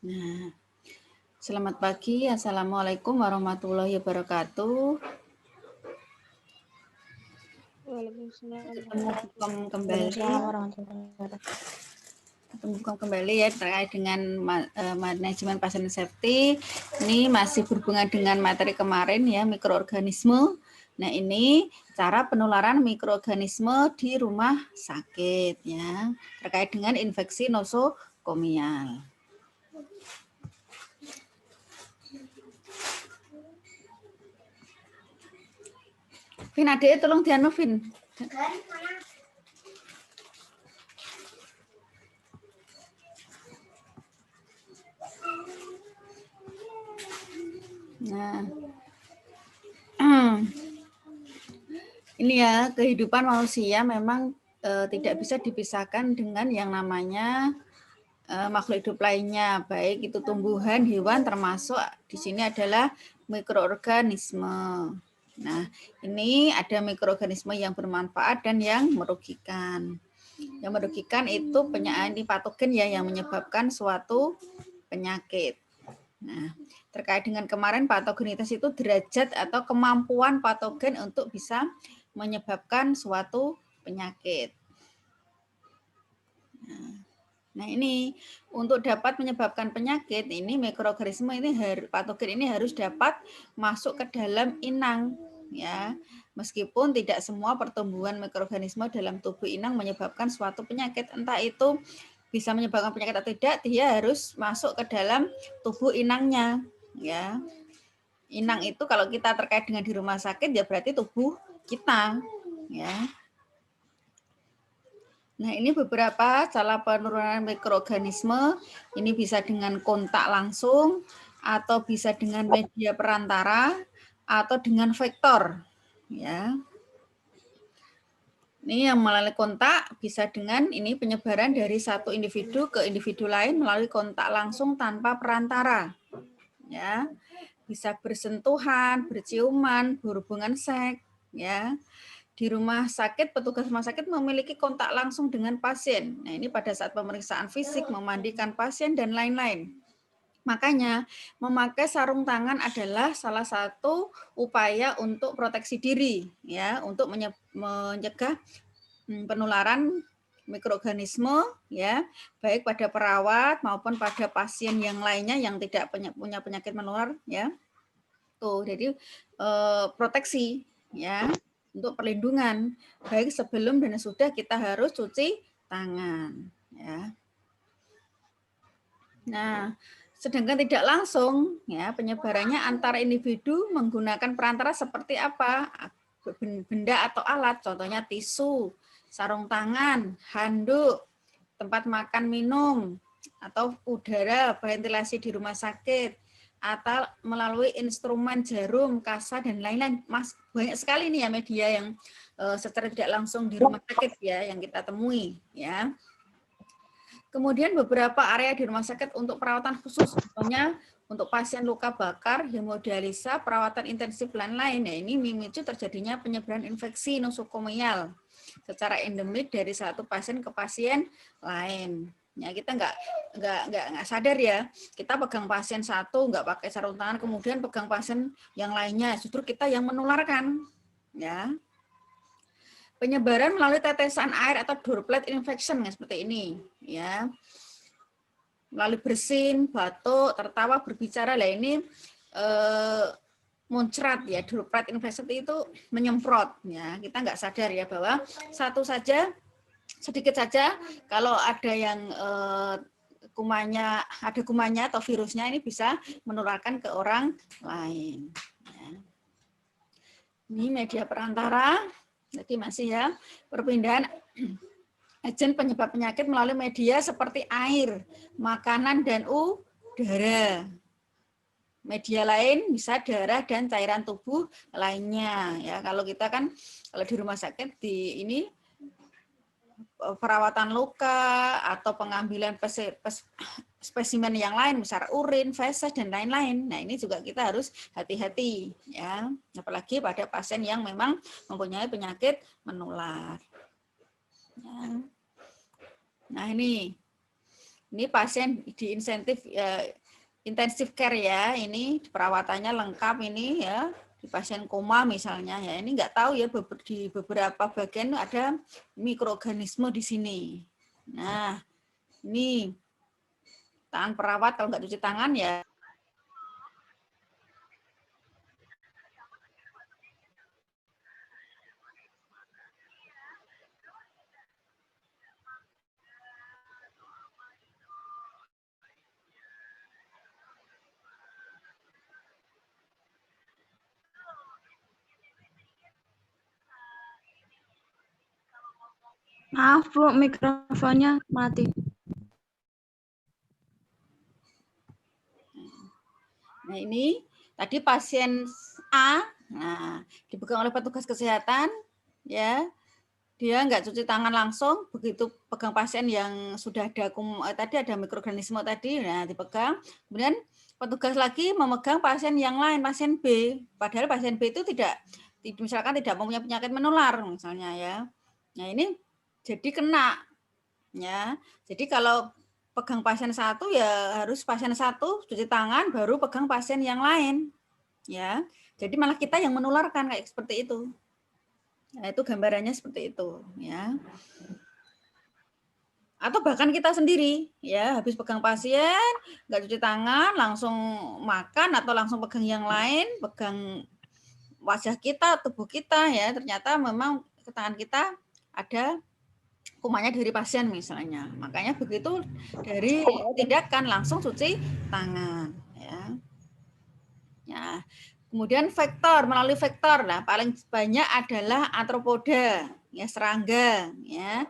Nah, selamat pagi. Assalamualaikum warahmatullahi wabarakatuh. Waalaikumsalam Ketemu kembali ya terkait dengan manajemen pasien safety. Ini masih berhubungan dengan materi kemarin ya, mikroorganisme. Nah, ini cara penularan mikroorganisme di rumah sakit ya, terkait dengan infeksi nosokomial. Vin, adek tolong dianu Vin. Nah, ini ya, kehidupan manusia memang tidak bisa dipisahkan dengan yang namanya makhluk hidup lainnya, baik itu tumbuhan, hewan, termasuk di sini adalah mikroorganisme. Nah, ini ada mikroorganisme yang bermanfaat dan yang merugikan. Yang merugikan itu penyakit patogen ya, yang menyebabkan suatu penyakit. Nah, terkait dengan kemarin patogenitas itu derajat atau kemampuan patogen untuk bisa menyebabkan suatu penyakit. Nah, ini untuk dapat menyebabkan penyakit, ini mikroorganisme ini patogen ini harus dapat masuk ke dalam inang ya. Meskipun tidak semua pertumbuhan mikroorganisme dalam tubuh inang menyebabkan suatu penyakit, entah itu bisa menyebabkan penyakit atau tidak, dia harus masuk ke dalam tubuh inangnya ya. Inang itu kalau kita terkait dengan di rumah sakit ya berarti tubuh kita ya. Nah, ini beberapa cara penurunan mikroorganisme. Ini bisa dengan kontak langsung, atau bisa dengan media perantara, atau dengan vektor. Ya. Ini yang melalui kontak bisa dengan ini penyebaran dari satu individu ke individu lain melalui kontak langsung tanpa perantara. Ya. Bisa bersentuhan, berciuman, berhubungan seks, ya. Di rumah sakit, petugas rumah sakit memiliki kontak langsung dengan pasien. Nah, ini pada saat pemeriksaan fisik, memandikan pasien, dan lain-lain. Makanya, memakai sarung tangan adalah salah satu upaya untuk proteksi diri, ya, untuk mencegah penularan mikroorganisme, ya, baik pada perawat maupun pada pasien yang lainnya yang tidak punya penyakit menular, ya. Tuh, jadi proteksi, ya. Untuk perlindungan, baik sebelum dan sudah kita harus cuci tangan. Ya. Nah, sedangkan tidak langsung, ya penyebarannya antara individu menggunakan perantara seperti apa? Benda atau alat, contohnya tisu, sarung tangan, handuk, tempat makan minum, atau udara, ventilasi di rumah sakit, atau melalui instrumen jarum, kasa, dan lain-lain. Mas, banyak sekali nih ya media yang secara tidak langsung di rumah sakit ya yang kita temui ya. Kemudian beberapa area di rumah sakit untuk perawatan khusus, contohnya untuk pasien luka bakar, hemodialisa, perawatan intensif lain-lain. Nah, ini memicu terjadinya penyebaran infeksi nosokomial secara endemik dari satu pasien ke pasien lain. Ya, kita nggak sadar ya, kita pegang pasien satu nggak pakai sarung tangan, kemudian pegang pasien yang lainnya, justru kita yang menularkan. Ya, penyebaran melalui tetesan air atau droplet infection seperti ini. Ya, melalui bersin, batuk, tertawa, berbicara, lah ini muncrat ya, droplet infection itu menyemprot ya, kita nggak sadar ya bahwa satu saja sedikit saja kalau ada yang kumannya atau virusnya ini bisa menularkan ke orang lain. Ya. Ini media perantara, jadi masih ya perpindahan agen penyebab penyakit melalui media seperti air, makanan, dan udara. Media lain bisa darah dan cairan tubuh lainnya. Ya, kalau kita kan kalau di rumah sakit di ini perawatan luka atau pengambilan spesimen yang lain, misalnya urin, feses, dan lain-lain. Nah, ini juga kita harus hati-hati ya, apalagi pada pasien yang memang mempunyai penyakit menular. Ya. Nah, ini Ini pasien di intensive care ya, ini perawatannya lengkap ini ya, di pasien koma misalnya ya, ini nggak tahu ya di beberapa bagian ada mikroorganisme di sini. Nah, ini tangan perawat kalau nggak cuci tangan ya. Maaf Bu, mikrofonnya mati. Nah, ini tadi pasien A, nah, dipegang oleh petugas kesehatan, ya, dia nggak cuci tangan langsung, begitu pegang pasien yang sudah ada tadi ada mikroorganisme tadi, nah dipegang, kemudian petugas lagi memegang pasien yang lain, pasien B, padahal pasien B itu misalkan tidak mempunyai penyakit menular misalnya ya. Nah ini jadi kena, ya. Jadi kalau pegang pasien satu ya harus pasien satu cuci tangan baru pegang pasien yang lain, ya. Jadi malah kita yang menularkan kayak seperti itu. Nah, itu gambarannya seperti itu, ya. Atau bahkan kita sendiri, ya, habis pegang pasien, nggak cuci tangan, langsung makan atau langsung pegang yang lain, pegang wajah kita, tubuh kita, ya, ternyata memang ke tangan kita ada kumannya dari pasien misalnya. Makanya begitu dari tindakan langsung cuci tangan, ya. Ya. Kemudian vektor, melalui vektor, nah paling banyak adalah arthropoda, ya, serangga, ya.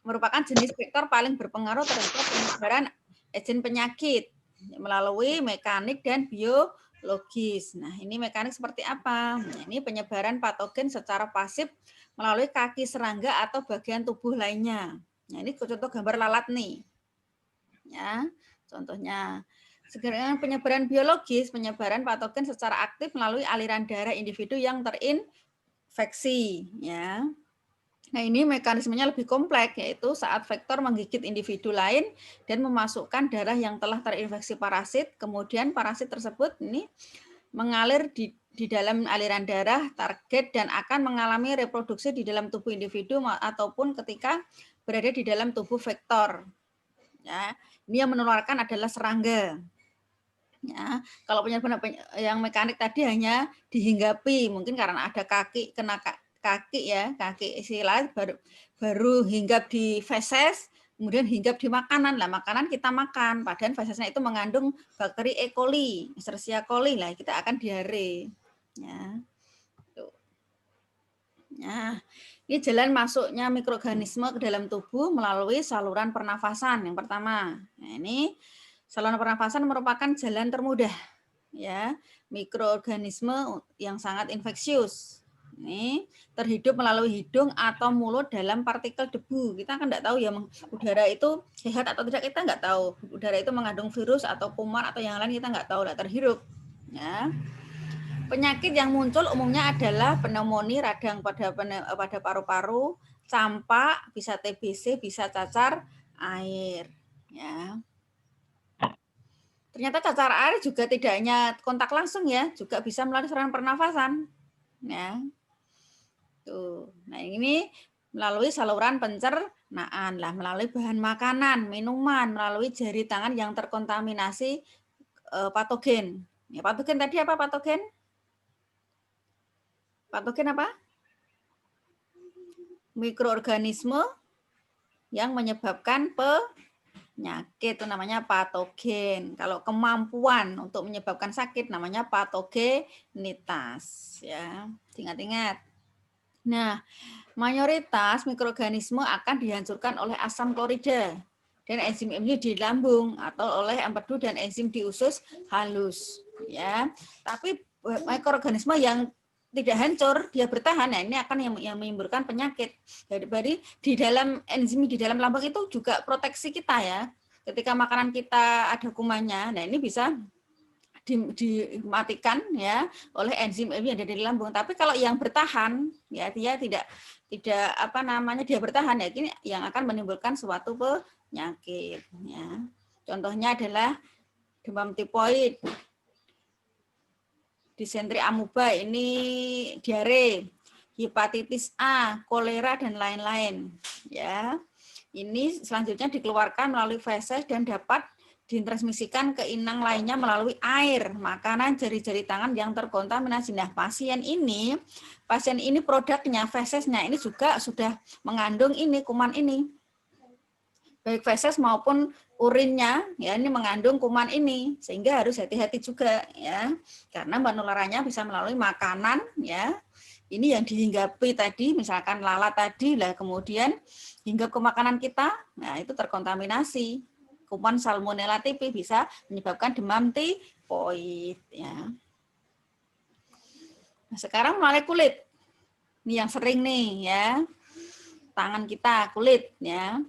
Merupakan jenis vektor paling berpengaruh terhadap penyebaran agen penyakit melalui mekanik dan biologis. Nah, ini mekanik seperti apa? Nah, ini penyebaran patogen secara pasif melalui kaki serangga atau bagian tubuh lainnya. Nah, ini contoh gambar lalat nih. Ya, contohnya. Sedangkan penyebaran biologis, penyebaran patogen secara aktif melalui aliran darah individu yang terinfeksi, ya. Nah, ini mekanismenya lebih kompleks, yaitu saat vektor menggigit individu lain dan memasukkan darah yang telah terinfeksi parasit, kemudian parasit tersebut ini mengalir di dalam aliran darah target dan akan mengalami reproduksi di dalam tubuh individu ataupun ketika berada di dalam tubuh vektor. Ya, ini yang menularkan adalah serangga. Ya, kalau penyebaran yang mekanik tadi hanya dihinggapi, mungkin karena ada kaki kena kaki ya, kaki sila baru hinggap di feses, kemudian hinggap di makanan. Lah makanan kita makan, padahal fesesnya itu mengandung bakteri E. coli, Escherichia coli, lah kita akan diare. Ya. Tuh. Nah, ini jalan masuknya mikroorganisme ke dalam tubuh melalui saluran pernafasan yang pertama. Nah, ini saluran pernafasan merupakan jalan termudah, ya, mikroorganisme yang sangat infeksius. Ini terhidup melalui hidung atau mulut dalam partikel debu. Kita kan nggak tahu ya udara itu sehat atau tidak, kita nggak tahu. Udara itu mengandung virus atau kuman atau yang lain kita nggak tahu, nggak terhirup. Ya. Penyakit yang muncul umumnya adalah pneumonia radang pada paru-paru, campak, bisa TBC, bisa cacar air. Ya. Ternyata cacar air juga tidak hanya kontak langsung ya, juga bisa melalui saluran pernafasan. Ya. Tuh. Nah, ini melalui saluran pencernaan lah, melalui bahan makanan, minuman, melalui jari tangan yang terkontaminasi patogen. Ya, patogen tadi apa patogen? Patogen apa? Mikroorganisme yang menyebabkan penyakit, itu namanya patogen. Kalau kemampuan untuk menyebabkan sakit namanya patogenitas, ya. Ingat-ingat. Nah, mayoritas mikroorganisme akan dihancurkan oleh asam klorida dan enzim di lambung atau oleh empedu dan enzim di usus halus, ya. Tapi mikroorganisme yang tidak hancur, dia bertahan, nah ini akan yang menimbulkan penyakit. Jadi di dalam enzim di dalam lambung itu juga proteksi kita ya. Ketika makanan kita ada kumannya, nah ini bisa dimatikan ya oleh enzim yang ada di lambung. Tapi kalau yang bertahan ya dia tidak apa namanya dia bertahan ya ini yang akan menimbulkan suatu penyakit ya. Contohnya adalah demam tipoid, disentri amuba ini diare, hepatitis A, kolera dan lain-lain ya. Ini selanjutnya dikeluarkan melalui feses dan dapat ditransmisikan ke inang lainnya melalui air, makanan, jari-jari tangan yang terkontaminasi. Nah, pasien ini produknya, fesesnya ini juga sudah mengandung ini kuman ini. Baik feses maupun urinnya ya ini mengandung kuman ini, sehingga harus hati-hati juga ya. Karena penularannya bisa melalui makanan ya. Ini yang dihinggapi tadi, misalkan lalat tadi lah, kemudian hinggap ke makanan kita, nah itu terkontaminasi. Kuman Salmonella typhi bisa menyebabkan demam tipoid ya. Nah, sekarang melalui kulit. Ini yang sering nih ya. Tangan kita, kulit ya.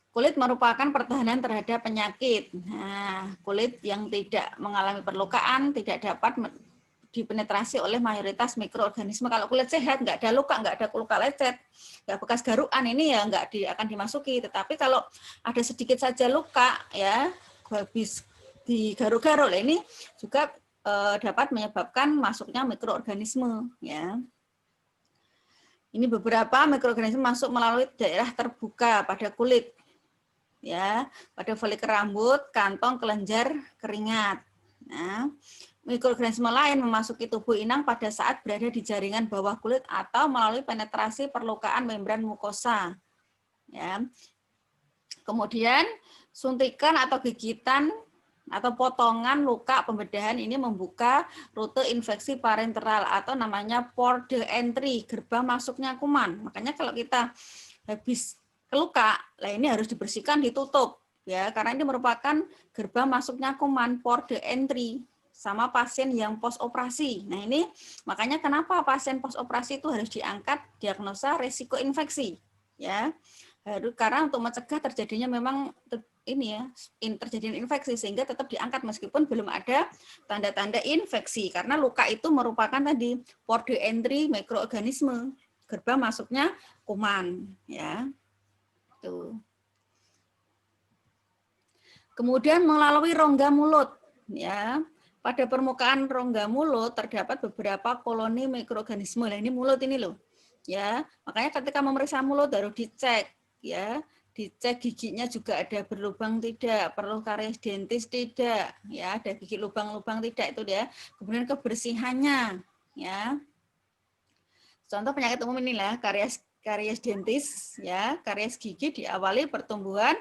Kulit merupakan pertahanan terhadap penyakit. Nah, kulit yang tidak mengalami perlukaan tidak dapat dipenetrasi oleh mayoritas mikroorganisme. Kalau kulit sehat, nggak ada luka, nggak ada luka lecet, nggak bekas garuan, ini ya nggak akan dimasuki. Tetapi kalau ada sedikit saja luka, ya habis digaruk-garuk, ini juga dapat menyebabkan masuknya mikroorganisme. Ya, ini beberapa mikroorganisme masuk melalui daerah terbuka pada kulit, ya, pada folikel rambut, kantong, kelenjar, keringat. Nah, mikroorganisme lain memasuki tubuh inang pada saat berada di jaringan bawah kulit atau melalui penetrasi perlukaan membran mukosa. Ya. Kemudian suntikan atau gigitan atau potongan luka pembedahan ini membuka rute infeksi parenteral atau namanya port d'entrée, gerbang masuknya kuman. Makanya kalau kita habis keluka, lah ini harus dibersihkan, ditutup ya, karena ini merupakan gerbang masuknya kuman, port d'entrée. Sama pasien yang post operasi. Nah, ini makanya kenapa pasien post operasi itu harus diangkat diagnosa resiko infeksi, ya. Karena untuk mencegah terjadinya memang ini ya, terjadinya infeksi, sehingga tetap diangkat meskipun belum ada tanda-tanda infeksi, karena luka itu merupakan tadi port d'entrée mikroorganisme, gerbang masuknya kuman, ya. Tuh. Kemudian melalui rongga mulut, ya. Pada permukaan rongga mulut terdapat beberapa koloni mikroorganisme. Nah, ini mulut ini loh. Ya, makanya ketika memeriksa mulut harus dicek, ya. Dicek giginya juga ada berlubang tidak, perlu karies dentis tidak, ya, ada gigi lubang-lubang tidak itu dia. Kemudian kebersihannya, ya. Contoh penyakit umum inilah karies dentis, ya, karies gigi diawali pertumbuhan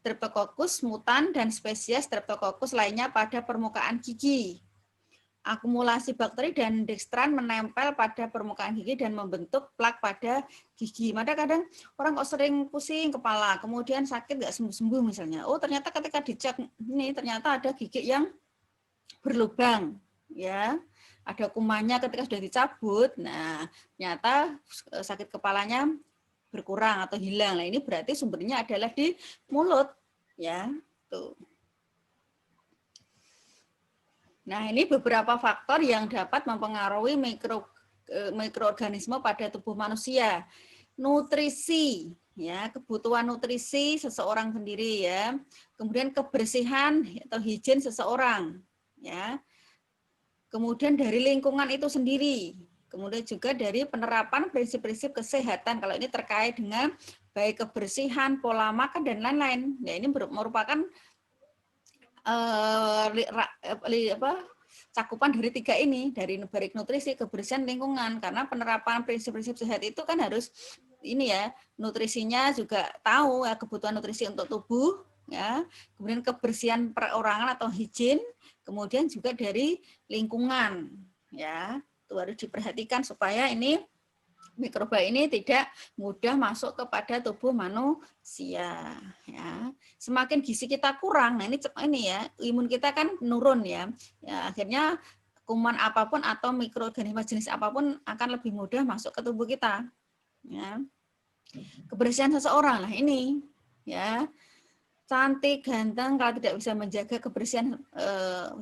Streptococcus mutan dan spesies Streptococcus lainnya pada permukaan gigi. Akumulasi bakteri dan dextran menempel pada permukaan gigi dan membentuk plak pada gigi. Maka kadang orang kok sering pusing kepala, kemudian sakit nggak sembuh-sembuh misalnya. Oh, ternyata ketika dicek ini ternyata ada gigi yang berlubang, ya. Ada kumannya ketika sudah dicabut. Nah, ternyata sakit kepalanya berkurang atau hilang. Nah, ini berarti sumbernya adalah di mulut, ya. Tuh. Nah, ini beberapa faktor yang dapat mempengaruhi mikroorganisme pada tubuh manusia. Nutrisi, ya, kebutuhan nutrisi seseorang sendiri, ya. Kemudian kebersihan atau higien seseorang, ya. Kemudian dari lingkungan itu sendiri. Kemudian juga dari penerapan prinsip-prinsip kesehatan. Kalau ini terkait dengan baik kebersihan, pola makan, dan lain-lain. Ya, ini merupakan cakupan dari tiga ini, dari baik nutrisi, kebersihan, lingkungan. Karena penerapan prinsip-prinsip sehat itu kan harus ini ya, nutrisinya juga tahu ya, kebutuhan nutrisi untuk tubuh, ya. Kemudian kebersihan perorangan atau higien, kemudian juga dari lingkungan, ya. Itu harus diperhatikan supaya ini mikroba ini tidak mudah masuk kepada tubuh manusia, ya. Semakin gizi kita kurang, nah ini ya, imun kita kan menurun ya. Ya, akhirnya kuman apapun atau mikroorganisme jenis apapun akan lebih mudah masuk ke tubuh kita, ya. Kebersihan seseorang lah ini, ya. cantik, ganteng, kalau tidak bisa menjaga kebersihan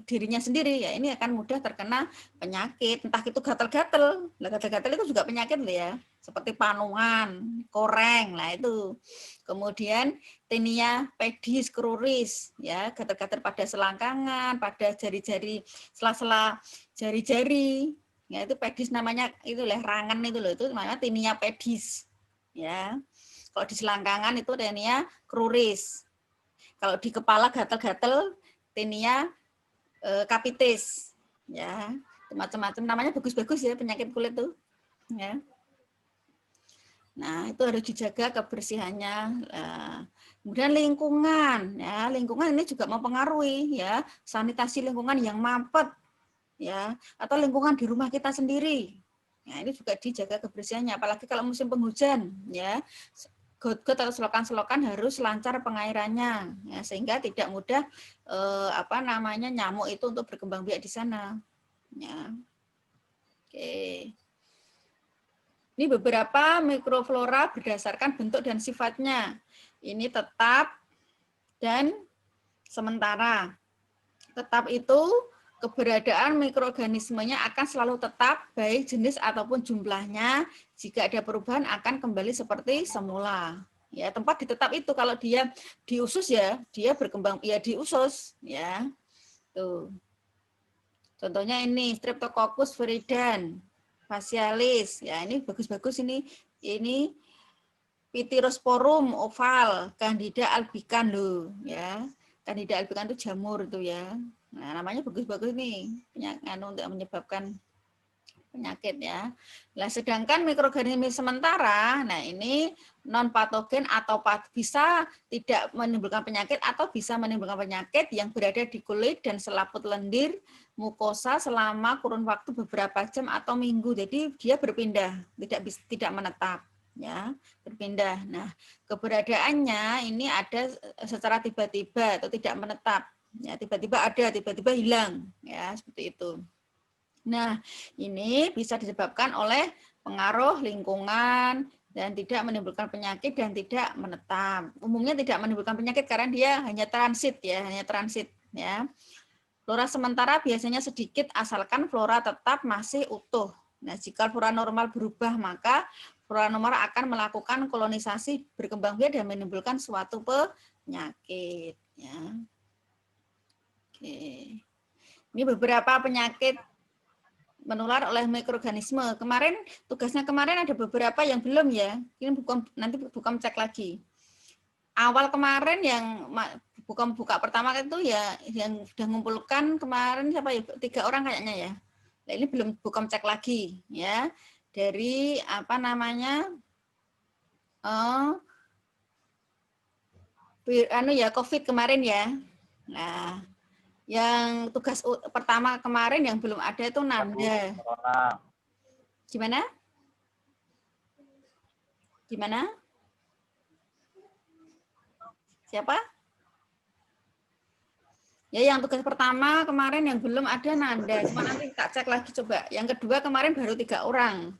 dirinya sendiri, ya ini akan mudah terkena penyakit. Entah itu gatal-gatal, gatal-gatal itu juga penyakit loh ya, seperti panungan, koreng, nah itu. Kemudian tinea pedis, kruris, ya gatal-gatal pada selangkangan, pada jari-jari, sela-sela jari-jari, ya itu pedis namanya, itu rangan itu loh, itu namanya tinea pedis, ya. Kalau di selangkangan itu tinea kruris. Kalau di kepala gatal-gatal, tinea capitis, ya macam-macam namanya, bagus-bagus ya penyakit kulit tuh, ya. Nah itu harus dijaga kebersihannya. Kemudian lingkungan, ya lingkungan ini juga mempengaruhi ya, sanitasi lingkungan yang mampet, ya atau lingkungan di rumah kita sendiri. Nah ini juga dijaga kebersihannya, apalagi kalau musim penghujan, ya. Got-got atau selokan-selokan harus lancar pengairannya, ya, sehingga tidak mudah nyamuk itu untuk berkembang biak di sana. Ya. Oke. Ini beberapa mikroflora berdasarkan bentuk dan sifatnya. Ini tetap dan sementara. Tetap itu keberadaan mikroorganismenya akan selalu tetap, baik jenis ataupun jumlahnya. Jika ada perubahan akan kembali seperti semula. Ya, tempat di tetap itu kalau dia di usus ya, dia berkembang ya di usus, ya. Tuh. Contohnya ini Streptococcus viridans, facialis. Ya, ini bagus-bagus ini. Ini Pityrosporum oval, Candida albicans loh, ya. Candida albicans itu jamur itu ya. Nah, namanya bagus-bagus nih, untuk menyebabkan penyakit ya. Nah, sedangkan mikroorganisme sementara, nah ini non patogen atau bisa tidak menimbulkan penyakit atau bisa menimbulkan penyakit yang berada di kulit dan selaput lendir, mukosa selama kurun waktu beberapa jam atau minggu. Jadi dia berpindah, tidak menetap ya, berpindah. Nah, keberadaannya ini ada secara tiba-tiba atau tidak menetap. Ya, tiba-tiba ada, tiba-tiba hilang, ya seperti itu. Nah, ini bisa disebabkan oleh pengaruh lingkungan dan tidak menimbulkan penyakit dan tidak menetap. Umumnya tidak menimbulkan penyakit karena dia hanya transit ya, ya. Flora sementara biasanya sedikit asalkan flora tetap masih utuh. Nah, jika flora normal berubah maka flora normal akan melakukan kolonisasi, berkembang biak dan menimbulkan suatu penyakit ya. Oke. Ini beberapa penyakit menular oleh mikroorganisme. Tugasnya kemarin ada beberapa yang belum ya. Ini nanti bukan cek lagi. Awal kemarin yang buka pertama itu ya yang sudah mengumpulkan kemarin siapa ya? 3 orang kayaknya ya. Nah, ini belum bukan cek lagi ya. Dari COVID kemarin ya. Nah, yang tugas pertama kemarin yang belum ada itu Nanda. Gimana? Gimana? Siapa? Ya, yang tugas pertama kemarin yang belum ada Nanda. Cuma nanti tak cek lagi coba. Yang kedua kemarin baru 3 orang.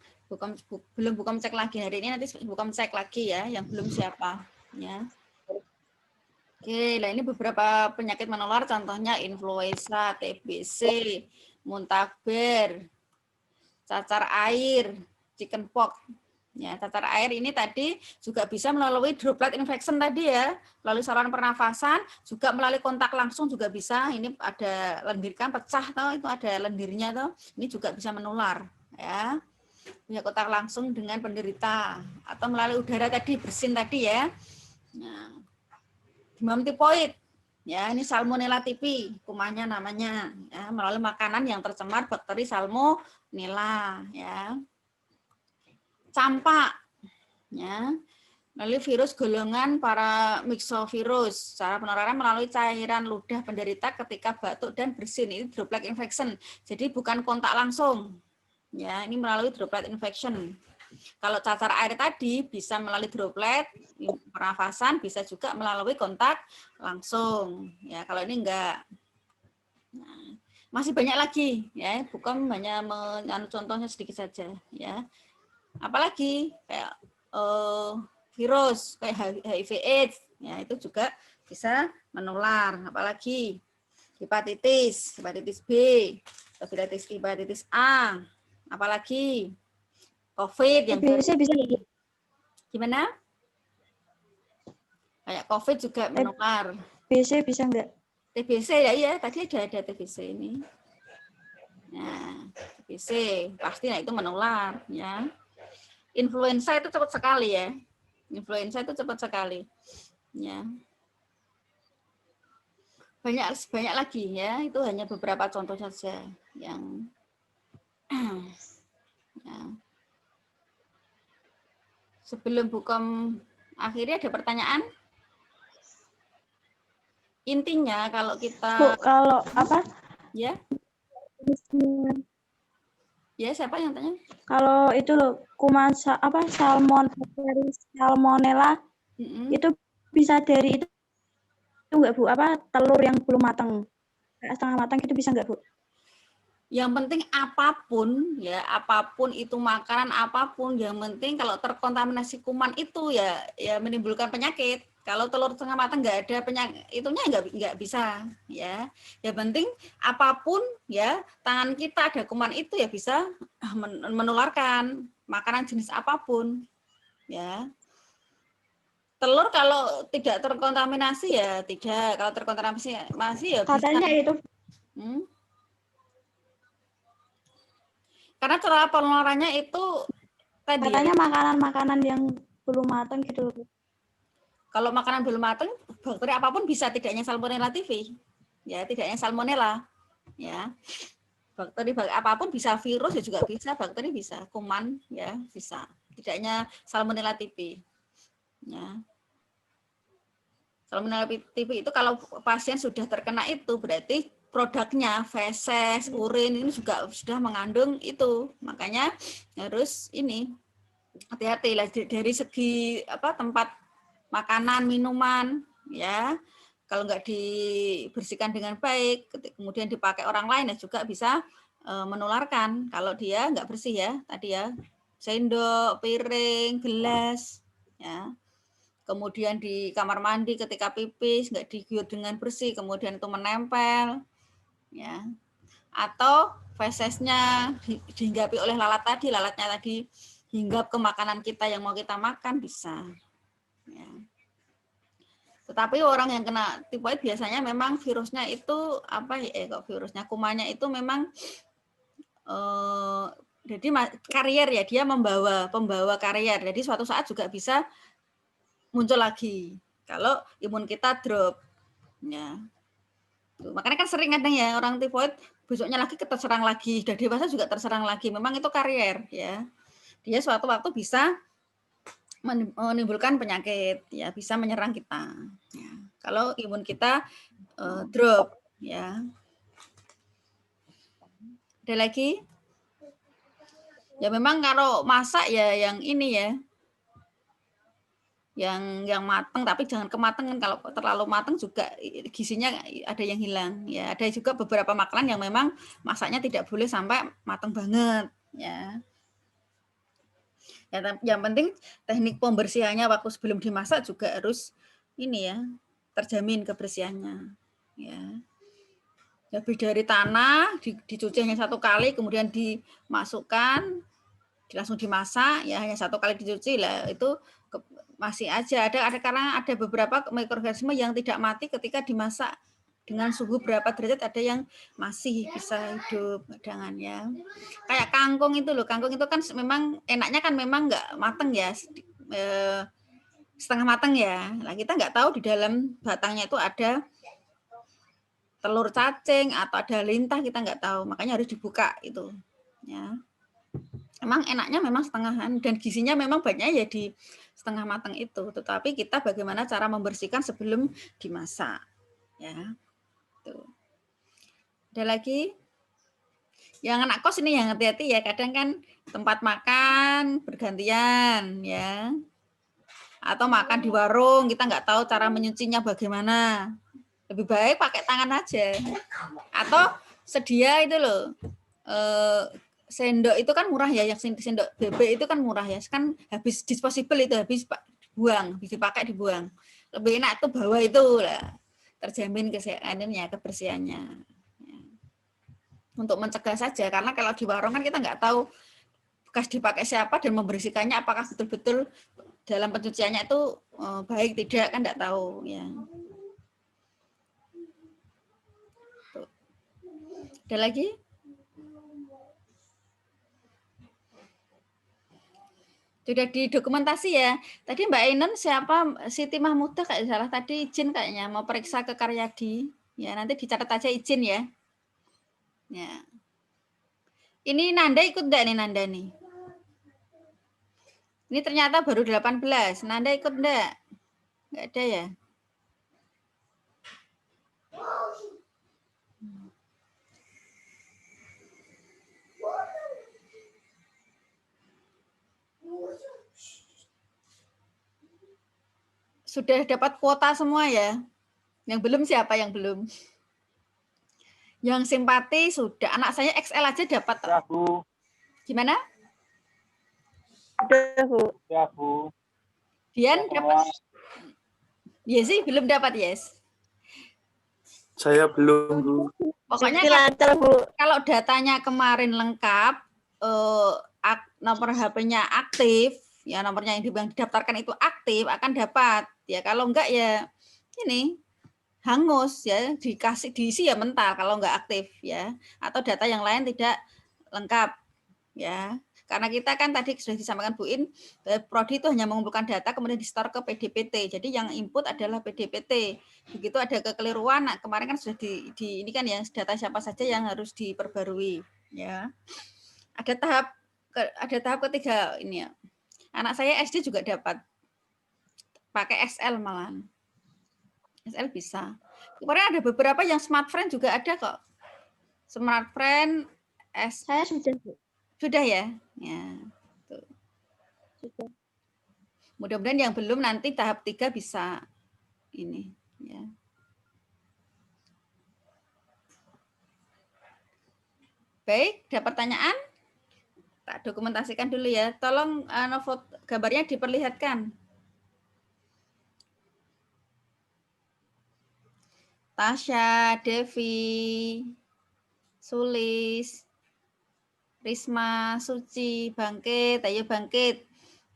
Belum cek lagi. Hari ini nanti bukan cek lagi ya. Yang belum siapa. Ya. Oke, nah ini beberapa penyakit menular. Contohnya influenza, TBC, muntaber, cacar air, chickenpox. Ya, cacar air ini tadi juga bisa melalui droplet infection tadi ya, melalui saluran pernafasan, juga melalui kontak langsung juga bisa. Ini ada lendir kan pecah tuh, itu ada lendirnya tuh. Ini juga bisa menular ya. Punya kontak langsung dengan penderita atau melalui udara tadi, bersin tadi ya. Nah, demam tipoid. Ya, ini Salmonella typhi, kumannya namanya ya, melalui makanan yang tercemar bakteri Salmonella ya. Campak, ya, melalui virus golongan para myxovirus. Cara penularan melalui cairan ludah penderita ketika batuk dan bersin. Ini droplet infection. Jadi bukan kontak langsung. Ya, ini melalui droplet infection. Kalau cacar air tadi bisa melalui droplet pernafasan, bisa juga melalui kontak langsung. Ya, kalau ini enggak. Nah, masih banyak lagi, ya, bukan hanya contohnya sedikit saja, ya. Apalagi kayak virus kayak HIV/AIDS, ya itu juga bisa menular. Apalagi hepatitis B, hepatitis A, apalagi COVID yang TBC bisa nggak, Bu? gimana? Kayak COVID juga menular. TBC bisa nggak? TBC ya, iya tadi ada TBC ini. Nah, TBC pasti itu menular ya. Influenza itu cepat sekali ya. Influenza itu cepat sekali. Ya. Banyak lagi ya, itu hanya beberapa contoh saja yang ya. Sebelum bukom akhirnya ada pertanyaan? Intinya kalau kita Bu, kalau apa? ya, ya siapa yang tanya? Kalau itu loh, kuman salmonella itu bisa dari itu enggak, Bu? Apa telur yang belum matang? Setengah matang itu bisa enggak, Bu? Yang penting apapun ya, apapun itu makanan apapun, yang penting kalau terkontaminasi kuman itu ya menimbulkan penyakit. Kalau telur setengah matang nggak ada penyakit, itunya nggak bisa ya. Yang penting apapun ya, tangan kita ada kuman itu ya bisa menularkan makanan jenis apapun ya. Telur kalau tidak terkontaminasi ya tidak, kalau terkontaminasi masih ya bisa. Katanya itu. Karena cara penularannya itu tadi katanya makanan-makanan yang belum matang gitu. Kalau makanan belum matang, bakteri apapun bisa, tidak hanya Salmonella typhi. Ya, tidak hanya Salmonella. Ya. Bakteri apapun bisa, virus ya juga bisa, bakteri bisa, kuman ya bisa. Tidak hanya Salmonella typhi. Ya. Salmonella typhi itu kalau pasien sudah terkena itu berarti produknya feses, urin ini juga sudah mengandung itu. Makanya harus ini hati-hati lah dari segi tempat makanan, minuman, ya. Kalau nggak dibersihkan dengan baik, kemudian dipakai orang lain ya juga bisa menularkan. Kalau dia nggak bersih ya, tadi ya, sendok, piring, gelas, ya. Kemudian di kamar mandi ketika pipis nggak diguyur dengan bersih, kemudian itu menempel, ya. Atau fesesnya dihinggapi oleh lalatnya tadi hinggap ke makanan kita yang mau kita makan bisa. Ya. Tetapi orang yang kena tifoid biasanya memang virusnya itu virusnya kumannya itu memang jadi karier ya, dia pembawa karier. Jadi suatu saat juga bisa muncul lagi kalau imun kita drop. Ya. Makanya kan sering kadang ya orang tifoid besoknya lagi terserang lagi, sudah dewasa juga terserang lagi. Memang itu karier ya. Dia suatu waktu bisa menimbulkan penyakit ya, bisa menyerang kita ya. Kalau imun kita drop ya. Ada lagi ya, memang kalau masak ya yang ini ya, yang matang, tapi jangan kematangan. Kalau terlalu matang juga gizinya ada yang hilang ya. Ada juga beberapa makanan yang memang masaknya tidak boleh sampai matang banget ya. Yang penting teknik pembersihannya waktu sebelum dimasak juga harus ini ya, terjamin kebersihannya. Ya. Lebih dari tanah, dicuci hanya 1 kali, kemudian dimasukkan, langsung dimasak, ya hanya 1 kali dicuci lah, itu masih aja ada karena ada beberapa mikroorganisme yang tidak mati ketika dimasak dengan suhu berapa derajat, ada yang masih bisa hidup cadangan ya. Kayak kangkung itu loh, kangkung itu kan memang enaknya kan memang nggak mateng ya, setengah mateng ya. Nah kita nggak tahu di dalam batangnya itu ada telur cacing atau ada lintah, kita nggak tahu, makanya harus dibuka itu. Ya. Emang enaknya memang setengahan dan gizinya memang banyak ya di setengah matang itu. Tetapi kita bagaimana cara membersihkan sebelum dimasak. Ya. Tuh. Ada lagi? Yang anak kos ini yang hati-hati ya, kadang kan tempat makan bergantian ya. Atau makan di warung, kita nggak tahu cara menyucinya bagaimana. Lebih baik pakai tangan aja. Atau sedia itu loh. Sendok itu kan murah ya, yang sendok bebek itu kan murah ya. Kan habis disposable itu, habis buang, habis dipakai dibuang. lebih enak tuh bawa itu lah, terjamin kesehatannya, kebersihannya. Ya. Untuk mencegah saja, karena kalau di warung kan kita nggak tahu bekas dipakai siapa dan membersihkannya apakah betul-betul dalam pencuciannya itu baik tidak, kan nggak tahu ya. Tuh. Ada lagi? Sudah didokumentasi ya. Tadi Mbak Ainun siapa, Siti Mahmudah kayak salah tadi izin kayaknya mau periksa ke Karyadi. Ya, nanti dicatat aja izin ya. Ya. Ini Nanda ikut enggak nih Nanda nih? Ini ternyata baru 18. Nanda ikut enggak? Enggak ada ya? Sudah dapat kuota semua ya? Yang belum siapa yang belum? Yang simpati sudah. Anak saya XL aja dapat. Ya, Bu. Gimana? Udah, Bu. Ya, Bu. Dian dapat? Yes sih, belum dapat, yes. Saya belum, Bu. Pokoknya lancar, Bu. kalau datanya kemarin lengkap, nomor HP-nya aktif, ya nomornya yang didaftarkan itu aktif, akan dapat. Ya kalau enggak ya ini hangus ya, diisi ya mental kalau enggak aktif ya, atau data yang lain tidak lengkap ya. Karena kita kan tadi sudah disampaikan Bu In, Prodi itu hanya mengumpulkan data kemudian di-store ke PDPT. Jadi yang input adalah PDPT. Begitu ada kekeliruan, nah kemarin kan sudah ini kan yang data siapa saja yang harus diperbarui ya. Ada tahap ketiga ini ya. Anak saya SD juga dapat pakai XL malah. XL bisa. Kemarin ada beberapa yang smartfriend juga ada kok. Smartfriend Saya sudah, Bu. Sudah ya? Ya. Tuh. Sudah. Mudah-mudahan yang belum nanti tahap 3 bisa ini ya. Baik, ada pertanyaan? Tak dokumentasikan dulu ya. Tolong gambarnya diperlihatkan. Tasya, Devi, Sulis, Risma, Suci, bangkit, ayo bangkit.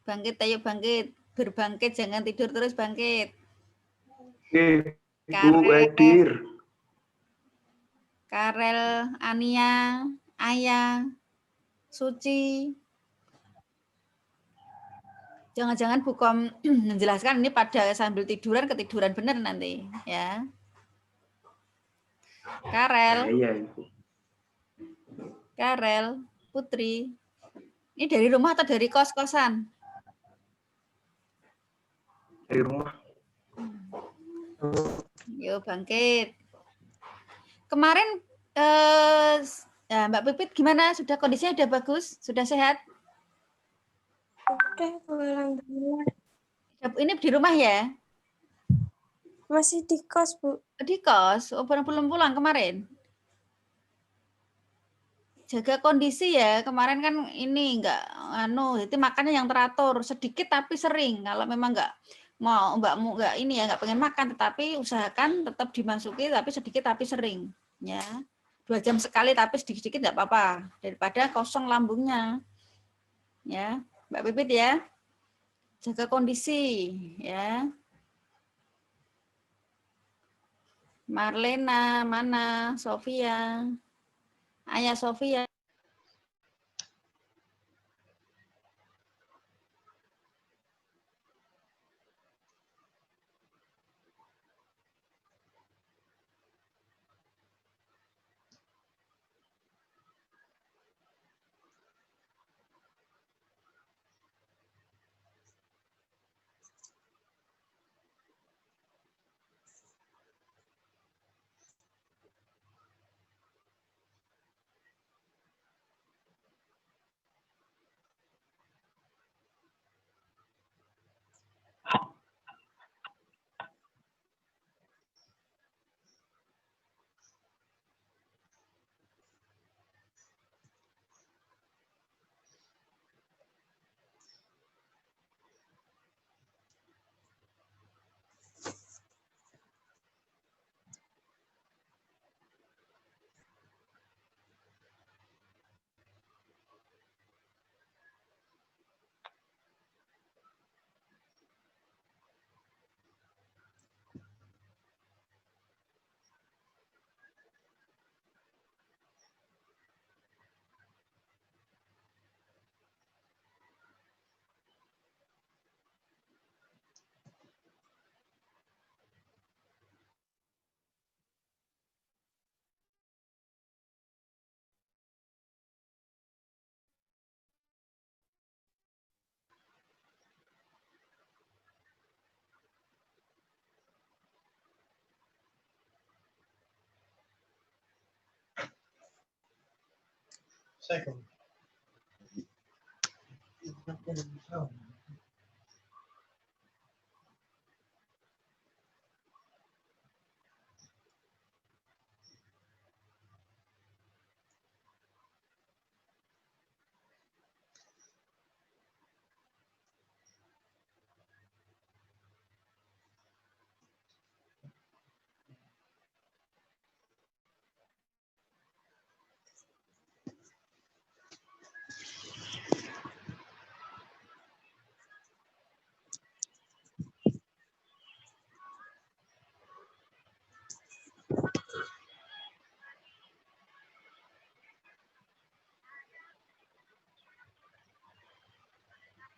Bangkit, ayo bangkit. Berbangkit, jangan tidur terus, bangkit. Bu Edir. Karel, Ania, Aya, Suci. Jangan-jangan Bu Kom menjelaskan ini pada sambil tiduran, ketiduran benar nanti. Ya. Karel. Iya, Ibu. Karel, Putri. Ini dari rumah atau dari kos-kosan? Dari rumah. Yuk bangkit. Kemarin ya, Mbak Pipit gimana? Sudah kondisinya sudah bagus? Sudah sehat? Udah pulang dulu. Ini di rumah ya? Masih di kos, Bu. Di kos? Oh, belum pulang kemarin? Jaga kondisi ya. Kemarin kan ini enggak itu makannya yang teratur, sedikit tapi sering. Kalau memang enggak mau Mbakmu enggak ini ya enggak pengen makan, tetapi usahakan tetap dimasuki tapi sedikit tapi sering ya. 2 jam sekali tapi sedikit-sedikit enggak apa-apa daripada kosong lambungnya. Ya, Mbak Pipit ya. Jaga kondisi ya. Marlena, mana? Sofia. Ayah Sofia.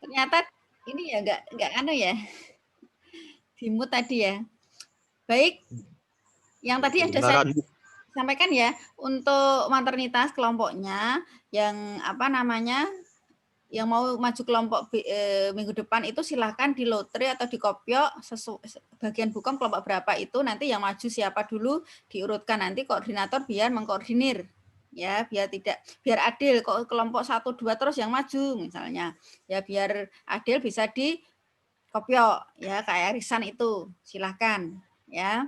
Ternyata ini ya nggak anu ya, dimut tadi ya. Baik, yang tadi ada saya sampaikan ya, untuk maternitas kelompoknya yang apa namanya, yang mau maju kelompok minggu depan itu silahkan di lotre atau di kopio bagian bukom kelompok berapa itu nanti yang maju siapa dulu diurutkan, nanti koordinator biar mengkoordinir ya, biar adil. Kok kelompok 1 2 terus yang maju misalnya ya, biar adil bisa di kopio ya, kayak arisan itu silahkan ya.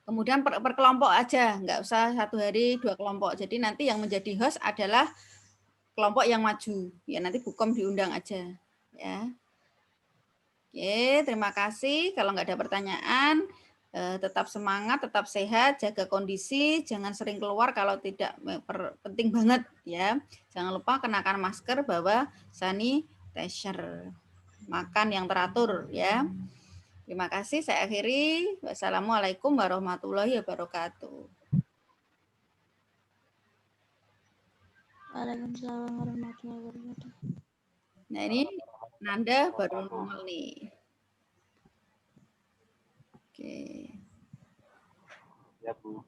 Kemudian per kelompok aja, nggak usah 1 hari 2 kelompok. Jadi nanti yang menjadi host adalah kelompok yang maju. Ya nanti bukom diundang aja. Ya. Oke, terima kasih. Kalau nggak ada pertanyaan, tetap semangat, tetap sehat, jaga kondisi, jangan sering keluar kalau tidak penting banget ya. Jangan lupa kenakan masker, bawa sanitizer. Makan yang teratur ya. Terima kasih, saya akhiri. Wassalamualaikum warahmatullahi wabarakatuh. Waalaikumsalam warahmatullahi wabarakatuh. Nah ini Nanda baru nongol nih. Oke. Ya, Bu.